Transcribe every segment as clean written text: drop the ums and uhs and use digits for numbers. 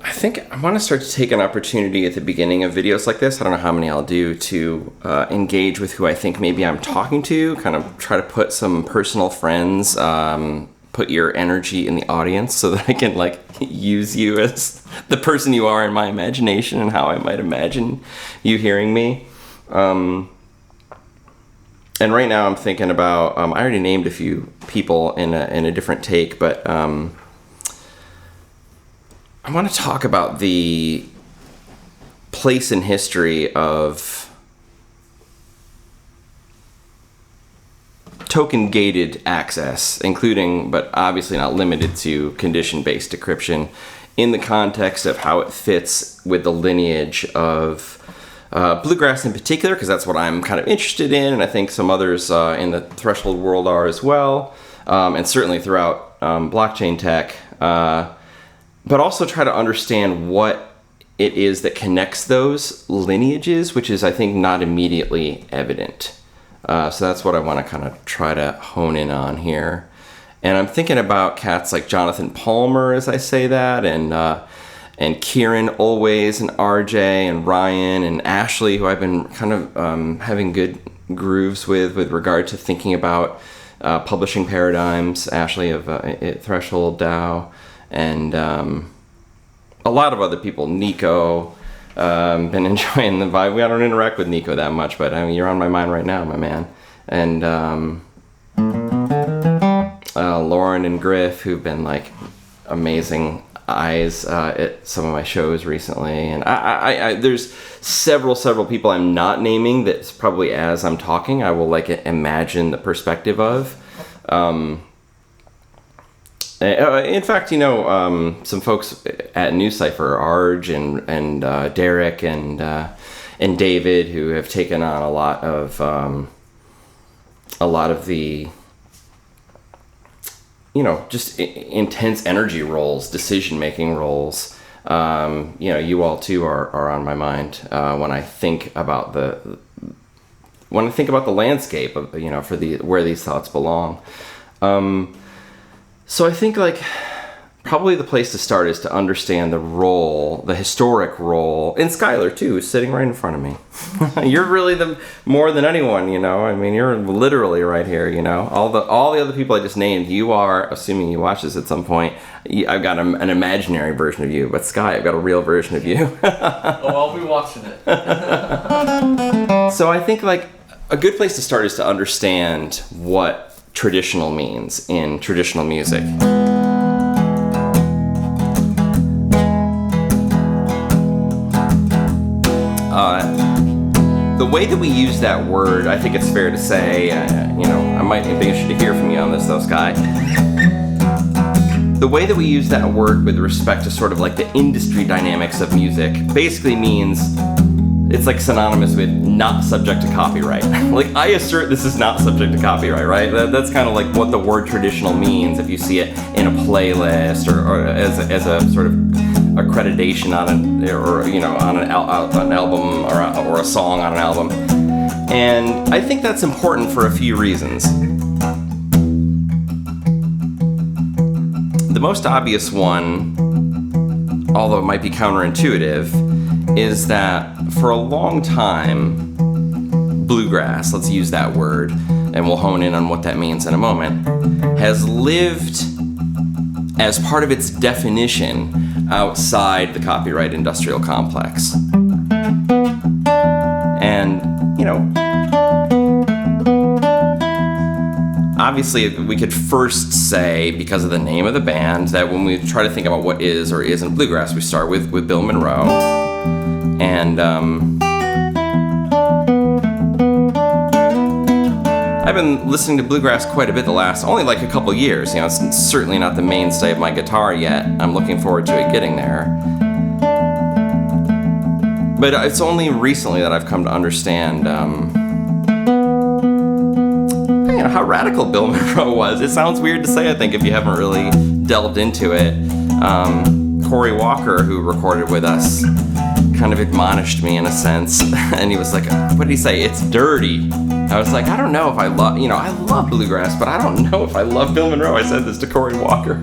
I think I want to start to take an opportunity at the beginning of videos like this. I don't know how many I'll do to engage with who I think maybe I'm talking to, kind of try to put some personal friends, put your energy in the audience so that I can like use you as the person you are in my imagination and how I might imagine you hearing me. And right now I'm thinking about, I already named a few people in a different take, but I want to talk about the place in history of token-gated access, including, but obviously not limited to, condition-based decryption in the context of how it fits with the lineage of bluegrass in particular, because that's what I'm kind of interested in, and I think some others in the threshold world are as well, and certainly throughout blockchain tech. But also try to understand what it is that connects those lineages, which is, I think, not immediately evident. So that's what I want to kind of try to hone in on here. And I'm thinking about cats like Jonathan Palmer, as I say that, and Kieran Always, and RJ, and Ryan, and Ashley, who I've been kind of having good grooves with regard to thinking about publishing paradigms. Ashley of Threshold DAO. And a lot of other people, Nico, been enjoying the vibe. I don't interact with Nico that much, but I mean, you're on my mind right now, my man. And Lauren and Griff, who've been like amazing eyes at some of my shows recently. And I there's several people I'm not naming that's probably as I'm talking, I will like imagine the perspective of. In fact, you know, some folks at NewsCypher, Arj and Derek and David, who have taken on a lot of the, you know, just intense energy roles, decision-making roles. You know, you all too are on my mind when I think about the landscape of, you know, for where these thoughts belong. So I think like probably the place to start is to understand the historic role, and Skyler too, is sitting right in front of me. You're really more than anyone, you know. I mean, you're literally right here, you know. All the other people I just named, you are, assuming you watch this at some point, I've got an imaginary version of you, but Sky, I've got a real version of you. Oh, I'll be watching it. So I think like a good place to start is to understand what traditional means in traditional music. The way that we use that word, I think it's fair to say, you know, I might be interested to hear from you on this though, Sky. The way that we use that word with respect to sort of like the industry dynamics of music basically means it's like synonymous with not subject to copyright. Like, I assert this is not subject to copyright, right? That's kind of like what the word traditional means if you see it in a playlist or as a sort of accreditation on an album or a song on an album. And I think that's important for a few reasons. The most obvious one, although it might be counterintuitive, is that for a long time, bluegrass, let's use that word, and we'll hone in on what that means in a moment, has lived as part of its definition outside the copyright industrial complex. And, you know, obviously we could first say, because of the name of the band, that when we try to think about what is or isn't bluegrass, we start with Bill Monroe. And I've been listening to bluegrass quite a bit the last, only like a couple years. You know, it's certainly not the mainstay of my guitar yet. I'm looking forward to it getting there. But it's only recently that I've come to understand how radical Bill Monroe was. It sounds weird to say, I think, if you haven't really delved into it. Corey Walker, who recorded with us, kind of admonished me in a sense, and he was like, what did he say? It's dirty. I was like, I don't know if I love, I love bluegrass, but I don't know if I love Bill Monroe. I said this to Corey Walker,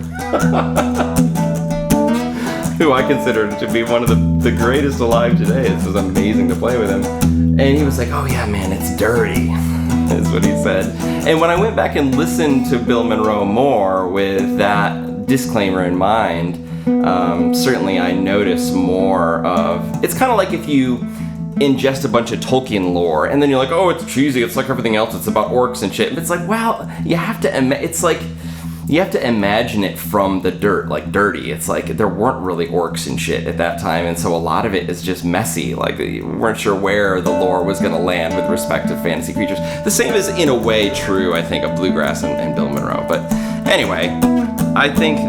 who I consider to be one of the greatest alive today. This was amazing to play with him. And he was like, oh yeah, man, it's dirty, is what he said. And when I went back and listened to Bill Monroe more with that disclaimer in mind, certainly I notice more of, it's kind of like if you ingest a bunch of Tolkien lore and then you're like, oh, it's cheesy, it's like everything else, it's about orcs and shit. But it's like, well, you have to imagine it from the dirt, like dirty. It's like there weren't really orcs and shit at that time, and so a lot of it is just messy. Like we weren't sure where the lore was going to land with respect to fantasy creatures. The same is in a way true, I think, of bluegrass and Bill Monroe. But anyway, I think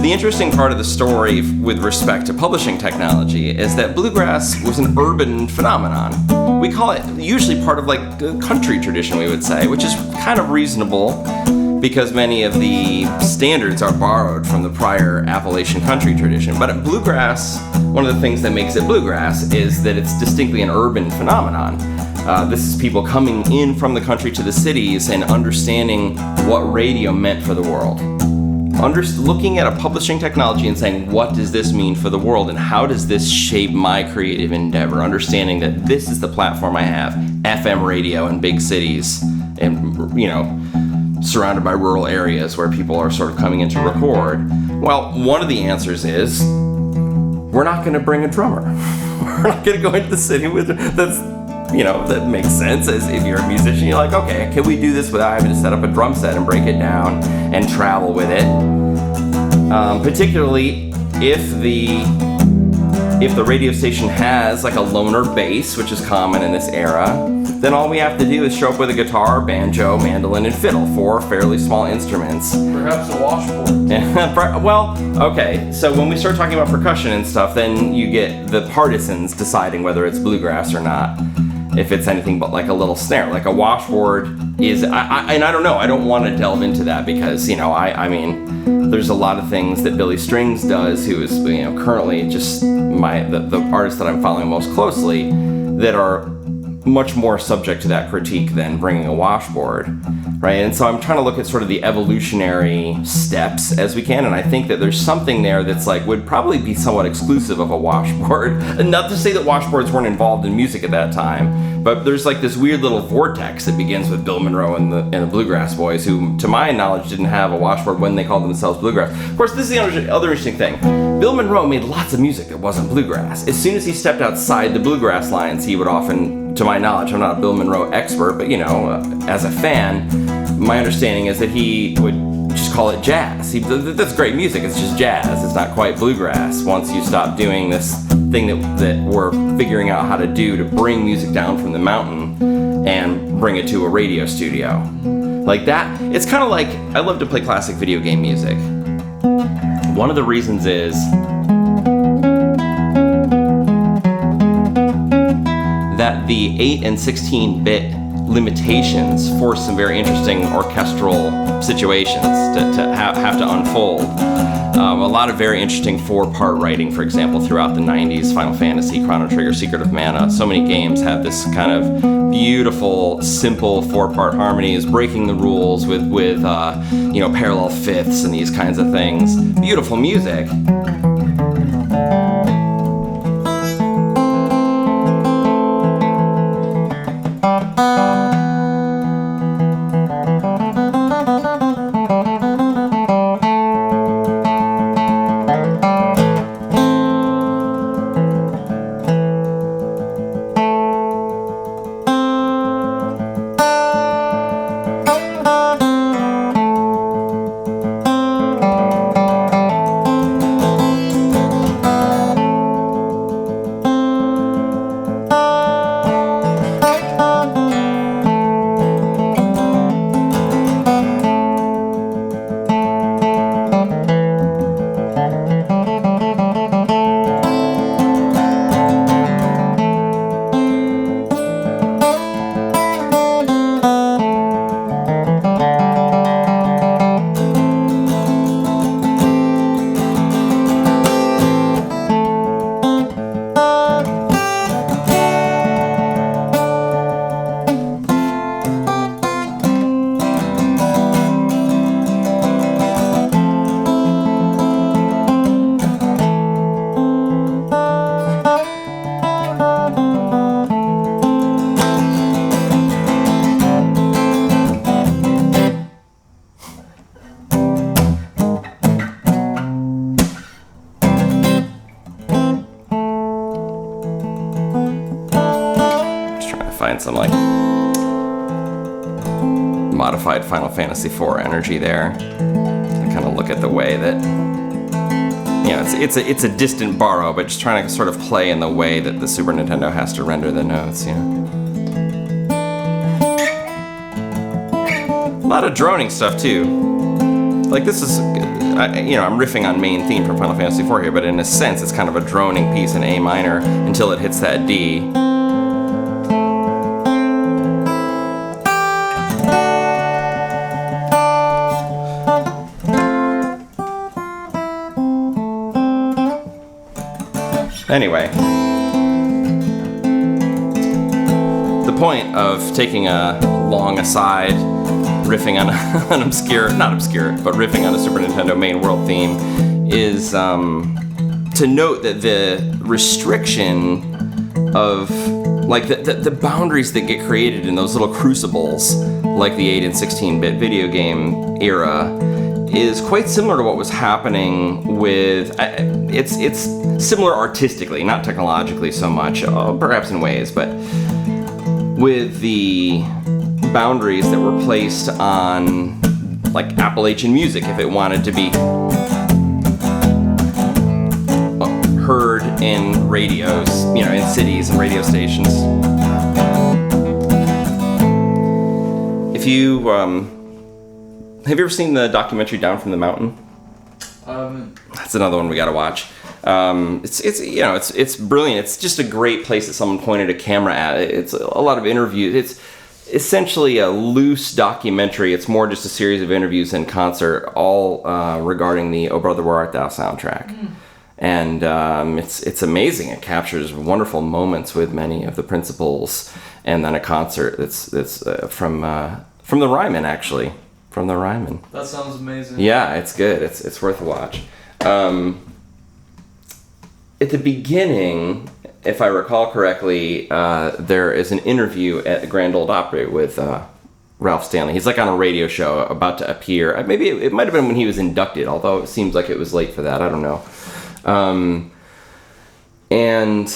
the interesting part of the story with respect to publishing technology is that bluegrass was an urban phenomenon. We call it usually part of like the country tradition, we would say, which is kind of reasonable because many of the standards are borrowed from the prior Appalachian country tradition. But at bluegrass, one of the things that makes it bluegrass is that it's distinctly an urban phenomenon. This is people coming in from the country to the cities and understanding what radio meant for the world. Looking at a publishing technology and saying, what does this mean for the world and how does this shape my creative endeavor? Understanding that this is the platform I have, FM radio in big cities and, surrounded by rural areas where people are sort of coming in to record. Well, one of the answers is, we're not going to bring a drummer. We're not going to go into the city with, that makes sense. As if you're a musician, you're like, okay, can we do this without having to set up a drum set and break it down and travel with it? Particularly if the radio station has like a loner bass, which is common in this era, then all we have to do is show up with a guitar, banjo, mandolin, and fiddle, 4 fairly small instruments. Perhaps a washboard. Well, okay, so when we start talking about percussion and stuff, then you get the partisans deciding whether it's bluegrass or not. If it's anything but like a little snare, like a washboard is, and I don't know, I don't want to delve into that because, I mean, there's a lot of things that Billy Strings does, who is, currently just the artist that I'm following most closely, that are much more subject to that critique than bringing a washboard, right? And so I'm trying to look at sort of the evolutionary steps as we can, and I think that there's something there that's like, would probably be somewhat exclusive of a washboard. Not to say that washboards weren't involved in music at that time, but there's like this weird little vortex that begins with Bill Monroe and the Bluegrass Boys, who, to my knowledge, didn't have a washboard when they called themselves bluegrass. Of course, this is the other interesting thing. Bill Monroe made lots of music that wasn't bluegrass. As soon as he stepped outside the bluegrass lines, he would often, to my knowledge, I'm not a Bill Monroe expert, but as a fan, my understanding is that he would just call it jazz. That's great music, it's just jazz. It's not quite bluegrass once you stop doing this thing that we're figuring out how to do to bring music down from the mountain and bring it to a radio studio. Like that, it's kind of like, I love to play classic video game music. One of the reasons is that the 8 and 16-bit limitations force some very interesting orchestral situations to have to unfold. A lot of very interesting 4-part writing, for example, throughout the 90s, Final Fantasy, Chrono Trigger, Secret of Mana. So many games have this kind of beautiful, simple 4-part harmonies, breaking the rules with parallel fifths and these kinds of things. Beautiful music. find some like modified Final Fantasy IV energy there. I kind of look at the way that, you know, it's a distant borrow, but just trying to sort of play in the way that the Super Nintendo has to render the notes, you know. A lot of droning stuff too. Like this is, I'm riffing on main theme from Final Fantasy IV here, but in a sense it's kind of a droning piece in A minor until it hits that D. Anyway, the point of taking a long aside, riffing on an riffing on a Super Nintendo main world theme is to note that the restriction of, like, the boundaries that get created in those little crucibles, like the 8 and 16-bit video game era, is quite similar to what was happening with, it's similar artistically, not technologically so much, perhaps in ways, but with the boundaries that were placed on, like, Appalachian music, if it wanted to be heard in radios, you know, in cities and radio stations. If you, have you ever seen the documentary Down from the Mountain? That's another one we gotta watch. It's brilliant. It's just a great place that someone pointed a camera at. It's a lot of interviews. It's essentially a loose documentary. It's more just a series of interviews and concert, all regarding the "Oh Brother, Where Art Thou" soundtrack. And it's amazing. It captures wonderful moments with many of the principals, and then a concert that's from the Ryman, actually. From the Ryman. That sounds amazing. Yeah, it's good. It's worth a watch. At the beginning, if I recall correctly, there is an interview at the Grand Ole Opry with Ralph Stanley. He's like on a radio show about to appear. Maybe it might have been when he was inducted, although it seems like it was late for that. I don't know. And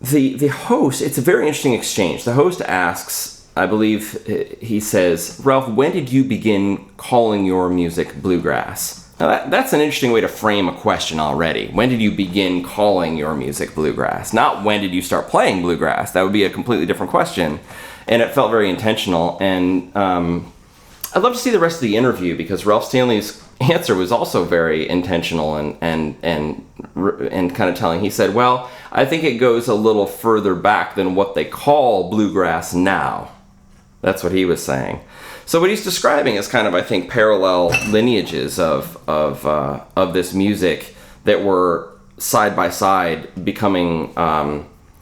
the host, it's a very interesting exchange. The host asks, I believe he says, "Ralph, when did you begin calling your music bluegrass?" Now that's an interesting way to frame a question already. When did you begin calling your music bluegrass? Not when did you start playing bluegrass? That would be a completely different question. And it felt very intentional. And I'd love to see the rest of the interview, because Ralph Stanley's answer was also very intentional and kind of telling. He said, "Well, I think it goes a little further back than what they call bluegrass now." That's what he was saying. So what he's describing is kind of, I think, parallel lineages of this music that were side by side becoming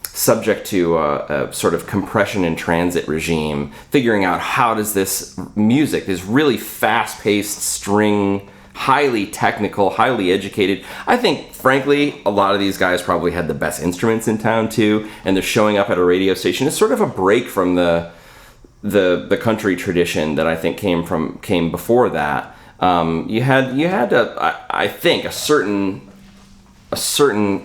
subject to a sort of compression and transit regime, figuring out how does this music, this really fast-paced string, highly technical, highly educated. I think, frankly, a lot of these guys probably had the best instruments in town too, and they're showing up at a radio station. It's sort of a break from the country tradition that I think came before that. You had I think a certain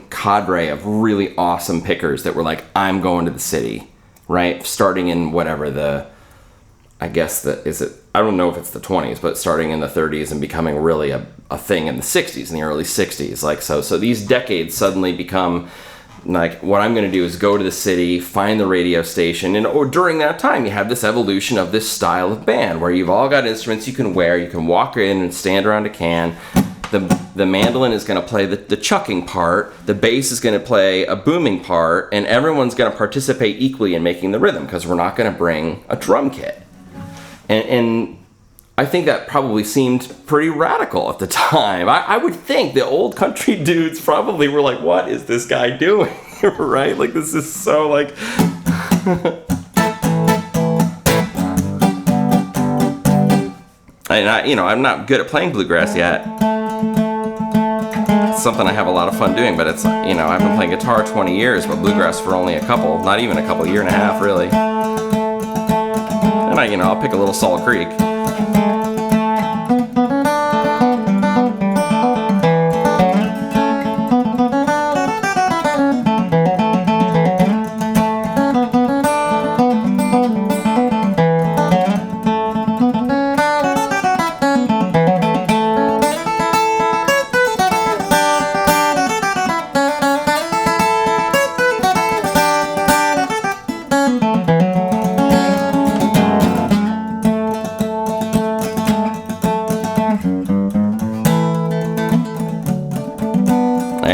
cadre of really awesome pickers that were like, I'm going to the city, right? Starting in whatever I don't know if it's the 20s, but starting in the 30s and becoming really a thing in the 60s, in the early 60s. Like, so these decades suddenly become like, what I'm going to do is go to the city, find the radio station, or during that time you have this evolution of this style of band where you've all got instruments you can wear, you can walk in and stand around a can. The mandolin is going to play the chucking part, the bass is going to play a booming part, and everyone's going to participate equally in making the rhythm, because we're not going to bring a drum kit. And I think that probably seemed pretty radical at the time. I would think the old country dudes probably were like, what is this guy doing? Right? Like, this is so like... And I'm not good at playing bluegrass yet. It's something I have a lot of fun doing, but it's, I've been playing guitar 20 years, but bluegrass for only not even a couple, year and a half, really. And I'll pick a little Salt Creek.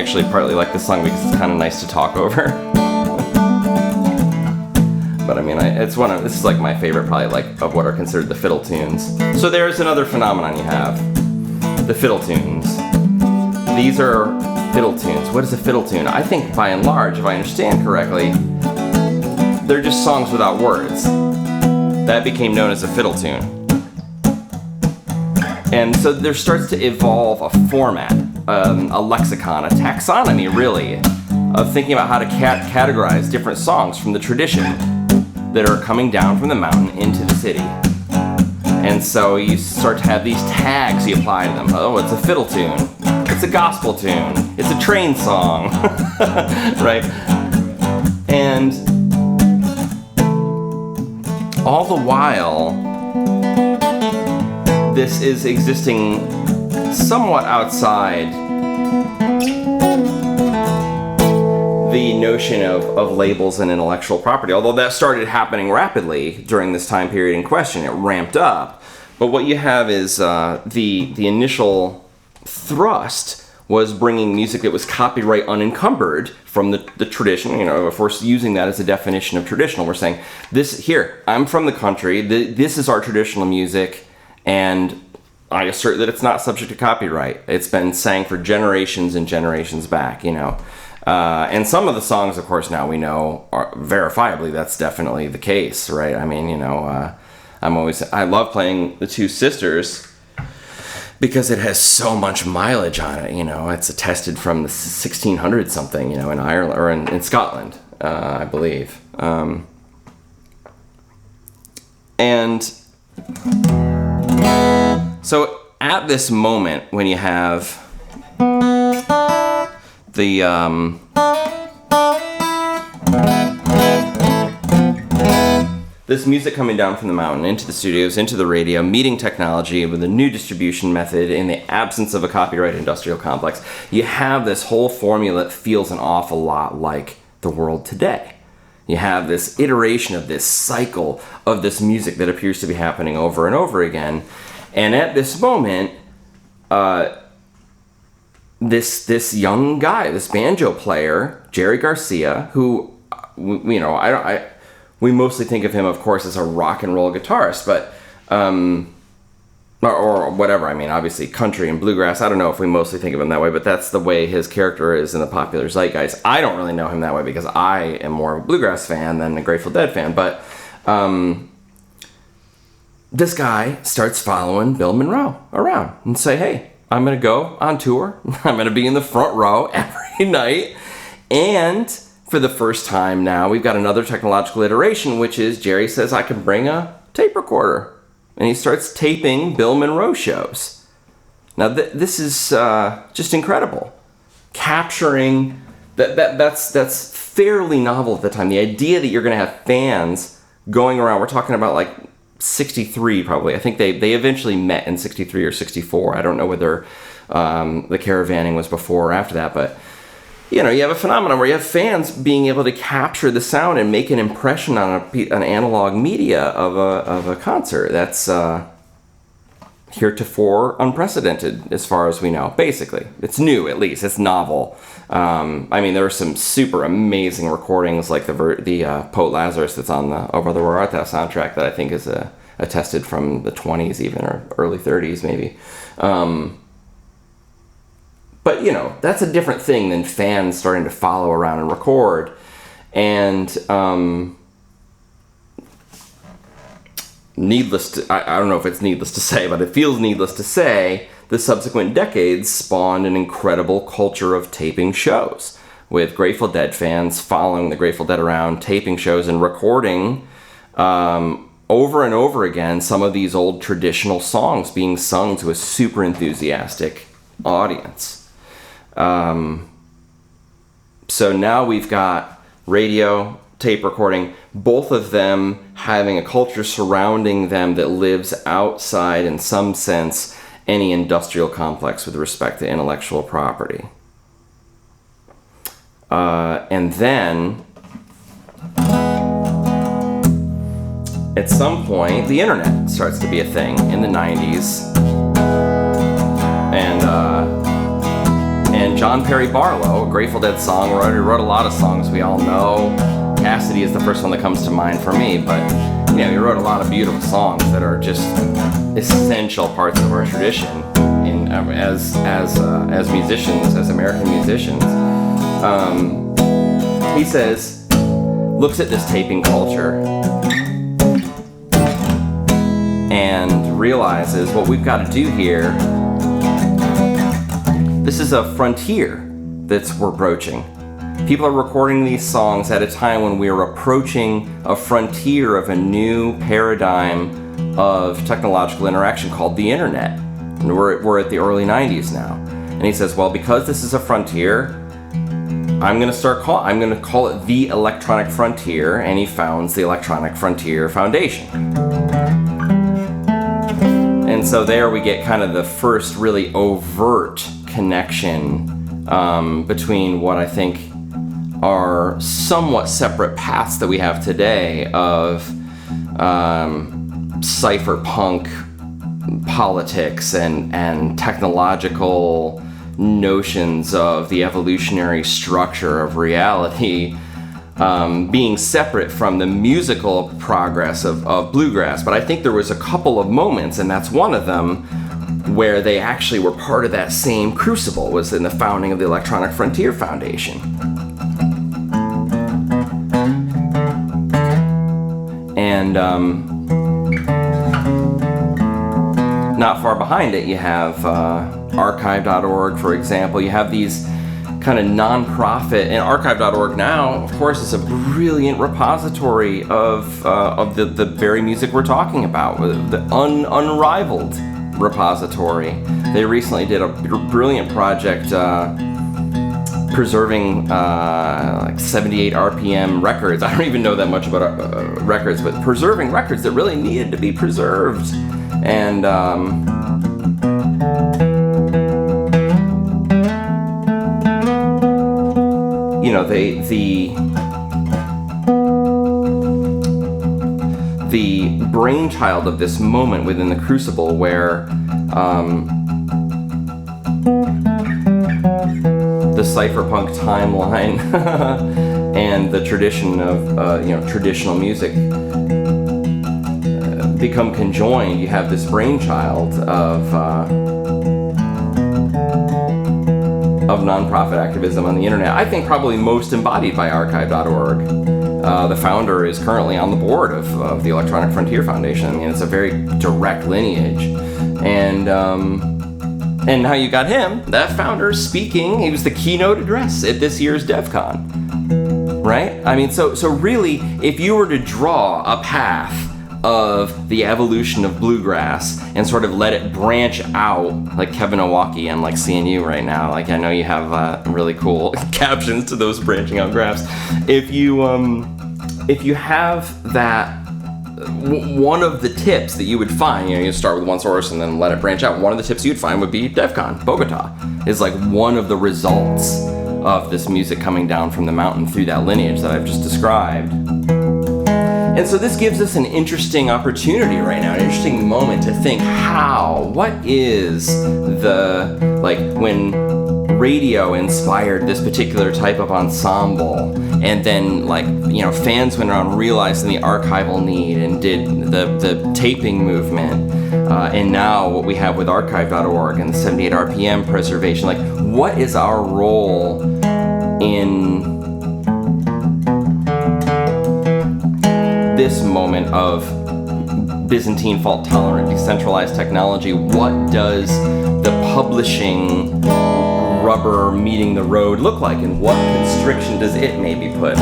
actually partly like this song because it's kind of nice to talk over. But I mean, this is like my favorite, probably, like, of what are considered the fiddle tunes. So there's another phenomenon you have. The fiddle tunes. These are fiddle tunes. What is a fiddle tune? I think by and large, if I understand correctly, they're just songs without words. That became known as a fiddle tune. And so there starts to evolve a format, a lexicon, a taxonomy, really, of thinking about how to categorize different songs from the tradition that are coming down from the mountain into the city. And so you start to have these tags you apply to them. Oh, it's a fiddle tune. It's a gospel tune. It's a train song. Right? And all the while, this is existing somewhat outside the notion of labels and intellectual property, although that started happening rapidly during this time period in question. It ramped up. But what you have is the initial thrust was bringing music that was copyright unencumbered from the tradition. If we're using that as a definition of traditional, we're saying, I'm from the country, this is our traditional music, and I assert that it's not subject to copyright. It's been sang for generations and generations back, and some of the songs, of course, now we know are verifiably that's definitely the case, right? I mean, I love playing The Two Sisters because it has so much mileage on it. It's attested from the 1600s something, in Ireland or in Scotland, I believe. And so at this moment, when you have this music coming down from the mountain into the studios, into the radio, meeting technology with a new distribution method in the absence of a copyright industrial complex, you have this whole formula that feels an awful lot like the world today. You have this iteration of this cycle of this music that appears to be happening over and over again. And at this moment, this young guy, this banjo player, Jerry Garcia, who, we mostly think of him, of course, as a rock and roll guitarist, but, or whatever. I mean, obviously country and bluegrass. I don't know if we mostly think of him that way, but that's the way his character is in the popular zeitgeist. I don't really know him that way because I am more of a bluegrass fan than a Grateful Dead fan, but, this guy starts following Bill Monroe around and say, hey, I'm going to go on tour. I'm going to be in the front row every night. And for the first time now, we've got another technological iteration, which is Jerry says I can bring a tape recorder. And he starts taping Bill Monroe shows. Now, this is just incredible. Capturing, that's fairly novel at the time. The idea that you're going to have fans going around, we're talking about like 63 probably. I think they eventually met in 63 or 64. I don't know whether the caravanning was before or after that, but you have a phenomenon where you have fans being able to capture the sound and make an impression on an analog media of a concert. That's heretofore unprecedented as far as we know. Basically, it's new, at least it's novel. I mean, there are some super amazing recordings like the Poet Lazarus that's on the Oh Brother Where Art Thou soundtrack that I think is attested from the 20s even, or early 30s maybe. But that's a different thing than fans starting to follow around and record. And I don't know if it's needless to say, but it feels needless to say, the subsequent decades spawned an incredible culture of taping shows, with Grateful Dead fans following the Grateful Dead around, taping shows and recording over and over again some of these old traditional songs being sung to a super enthusiastic audience. So now we've got radio, tape recording, both of them having a culture surrounding them that lives outside, in some sense, any industrial complex with respect to intellectual property. And then, at some point, the internet starts to be a And John Perry Barlow, a Grateful Dead songwriter, wrote a lot of songs we all know. Cassidy is the first one that comes to mind for me, but he wrote a lot of beautiful songs that are just essential parts of our tradition as musicians, as American musicians. He says, looks at this taping culture and realizes what we've got to do here. This is a frontier we're broaching. People are recording these songs at a time when we are approaching a frontier of a new paradigm of technological interaction called the internet. And we're at the early 90s now. And he says, well, because this is a frontier, I'm going to call it the electronic frontier, and he founds the Electronic Frontier Foundation. And so there we get kind of the first really overt connection between what I think are somewhat separate paths that we have today of cypherpunk politics and technological notions of the evolutionary structure of reality being separate from the musical progress of bluegrass. But I think there was a couple of moments, and that's one of them, where they actually were part of that same crucible, was in the founding of the Electronic Frontier Foundation. And not far behind it, you have archive.org, for example. You have these kind of nonprofit, and archive.org now, of course, is a brilliant repository of the very music we're talking about, the unrivaled repository. They recently did a brilliant project preserving like 78 RPM records. I don't even know that much about records, but preserving records that really needed to be preserved. And the brainchild of this moment within the crucible where the cypherpunk timeline and the tradition of traditional music become conjoined. You have this brainchild of nonprofit activism on the internet. I think probably most embodied by archive.org. The founder is currently on the board of the Electronic Frontier Foundation. I mean, it's a very direct lineage. And now you got him, that founder, speaking. He was the keynote address at this year's DEF CON, right? I mean, so really, if you were to draw a path of the evolution of bluegrass and sort of let it branch out, like Kevin Owocki, I'm like seeing you right now. Like, I know you have really cool captions to those branching out graphs. If you have that, one of the tips that you would find, you start with one source and then let it branch out. One of the tips you'd find would be DEF CON, Bogota, is like one of the results of this music coming down from the mountain through that lineage that I've just described. And so this gives us an interesting opportunity right now, an interesting moment to think what is when radio inspired this particular type of ensemble, and then fans went around realizing the archival need and did the taping movement, and now what we have with archive.org and the 78 RPM preservation, what is our role in this moment of Byzantine fault-tolerant decentralized technology? What does the publishing rubber meeting the road look like, and what constriction does it maybe put?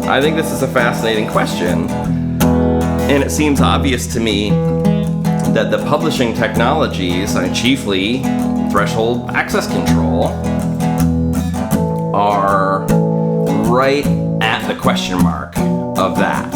I think this is a fascinating question, and it seems obvious to me that the publishing technologies, chiefly threshold access control, are right at the question mark of that.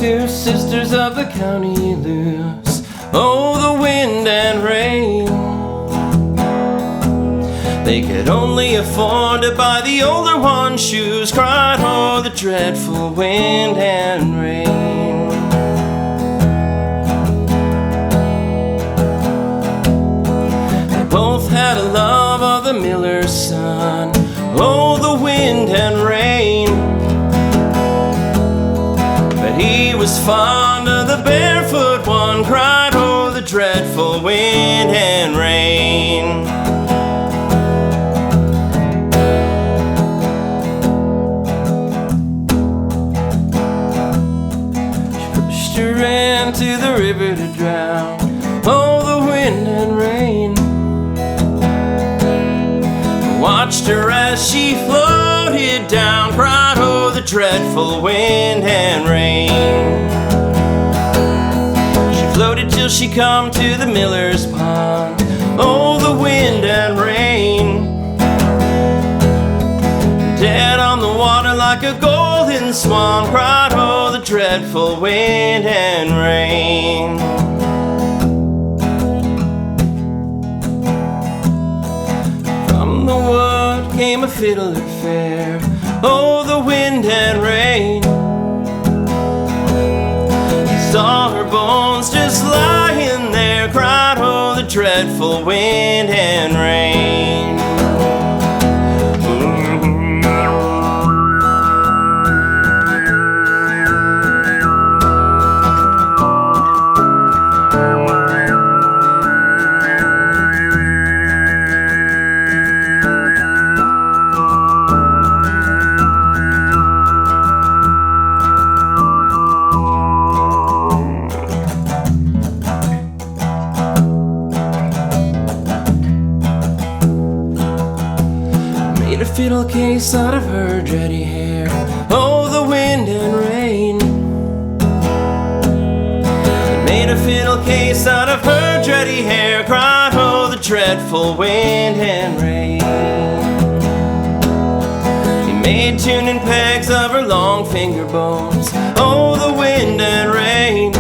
Two sisters masters of the county loose. Oh, the wind and rain. They could only afford to buy the older one's shoes. Cried, oh, the dreadful wind and rain. They both had a love of the miller's son. Oh, the wind and rain. But he was fond of the barefoot one. Cried, oh, the dreadful wind and rain. To the river to drown. Oh, the wind and rain. Watched her as she floated down. Cried, oh, the dreadful wind and rain. She floated till she come to the miller's pond. Oh, the wind and rain. Dead on the water like a golden swan. Cried, oh, the dreadful wind and rain. From the wood came a fiddler fair. Oh, the wind and rain. He saw her bones just lying there. Cried, oh, the dreadful wind and rain. Fiddle case out of her dready hair. Oh, the wind and rain. He made a fiddle case out of her dready hair. Cried, oh, the dreadful wind and rain. He made tuning pegs of her long finger bones. Oh, the wind and rain.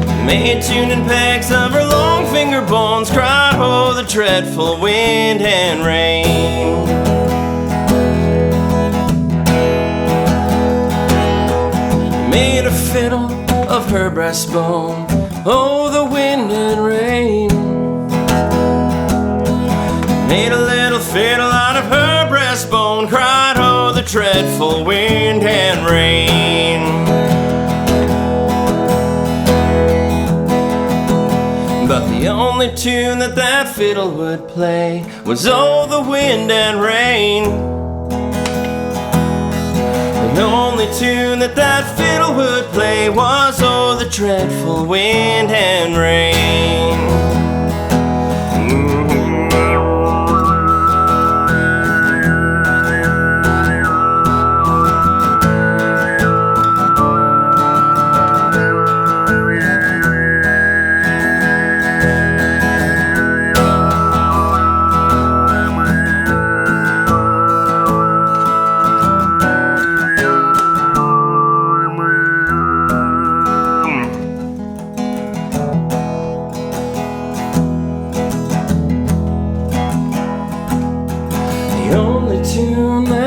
He made tuning pegs of her long finger bones. Cried, oh, the dreadful wind and rain. Made a fiddle of her breastbone. Oh, the wind and rain. Made a little fiddle out of her breastbone. Cried, oh, the dreadful wind and rain. But the only tune that that fiddle would play was, oh, the wind and rain. The only tune that that fiddle would play was, oh, the dreadful wind and rain.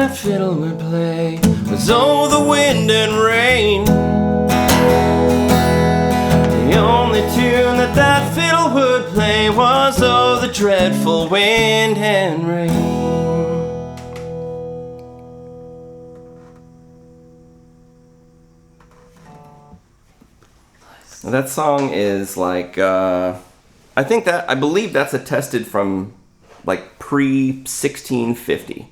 Fiddle would play was, oh, the wind and rain. The only tune that that fiddle would play was, oh, the dreadful wind and rain. That song is like, I believe that's attested from like pre-1650.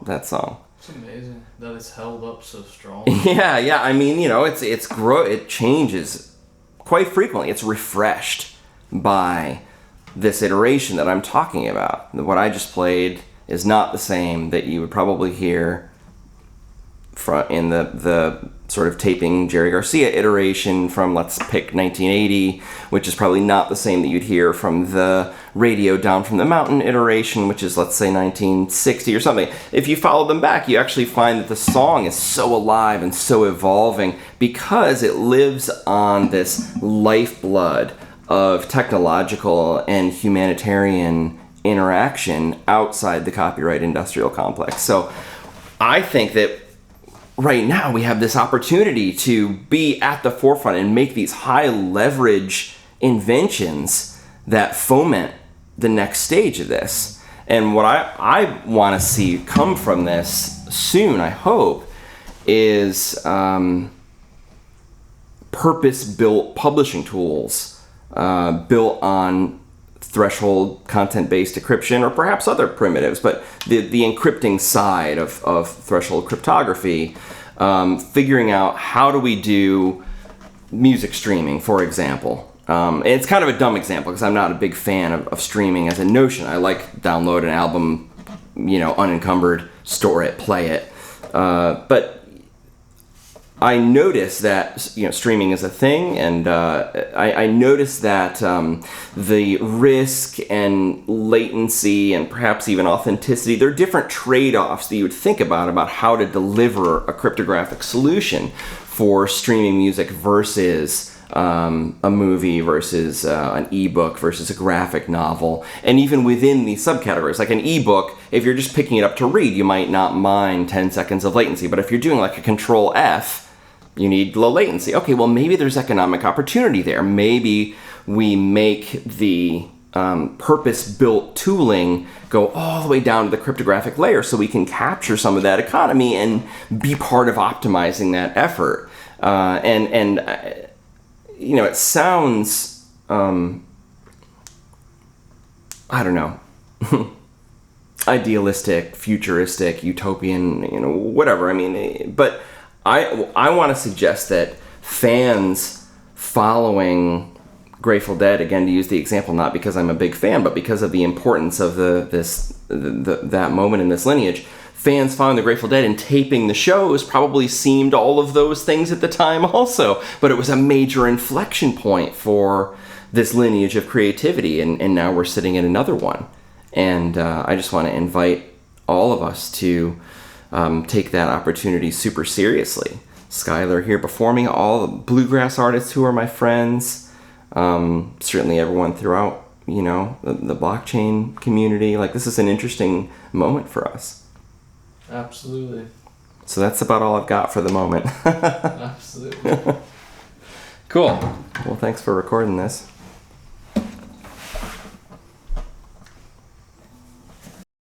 That song. It's amazing that it's held up so strong. Yeah. I mean, you know, it changes quite frequently. It's refreshed by this iteration that I'm talking about. What I just played is not the same that you would probably hear in the sort of taping Jerry Garcia iteration from, let's pick 1980, which is probably not the same that you'd hear from the Radio Down from the Mountain iteration, which is, let's say, 1960 or something. If you follow them back, you actually find that the song is so alive and so evolving because it lives on this lifeblood of technological and humanitarian interaction outside the copyright industrial complex. So I think that right now we have this opportunity to be at the forefront and make these high leverage inventions that foment the next stage of this. And what I want to see come from this soon, I hope, is purpose-built publishing tools built on threshold content-based encryption, or perhaps other primitives, but the encrypting side of threshold cryptography, figuring out how do we do music streaming, for example. And it's kind of a dumb example because I'm not a big fan of streaming as a notion. I like download an album, unencumbered, store it, play it. But I noticed that streaming is a thing, and I noticed that the risk and latency and perhaps even authenticity, there are different trade-offs that you would think about how to deliver a cryptographic solution for streaming music versus a movie versus an ebook versus a graphic novel. And even within these subcategories, like an ebook, if you're just picking it up to read, you might not mind 10 seconds of latency. But if you're doing like a Control F, you need low latency. Okay, well, maybe there's economic opportunity there. Maybe we make the purpose-built tooling go all the way down to the cryptographic layer so we can capture some of that economy and be part of optimizing that effort. It sounds, I don't know, idealistic, futuristic, utopian, whatever. I mean, but I want to suggest that fans following Grateful Dead, again, to use the example, not because I'm a big fan, but because of the importance of that moment in this lineage, fans following the Grateful Dead and taping the shows probably seemed all of those things at the time also, but it was a major inflection point for this lineage of creativity, and now we're sitting in another one. And I just want to invite all of us to take that opportunity super seriously. Skyler here performing, all the bluegrass artists who are my friends, certainly everyone throughout, the blockchain community. Like, this is an interesting moment for us. Absolutely. So that's about all I've got for the moment. Absolutely. Cool. Well, thanks for recording this.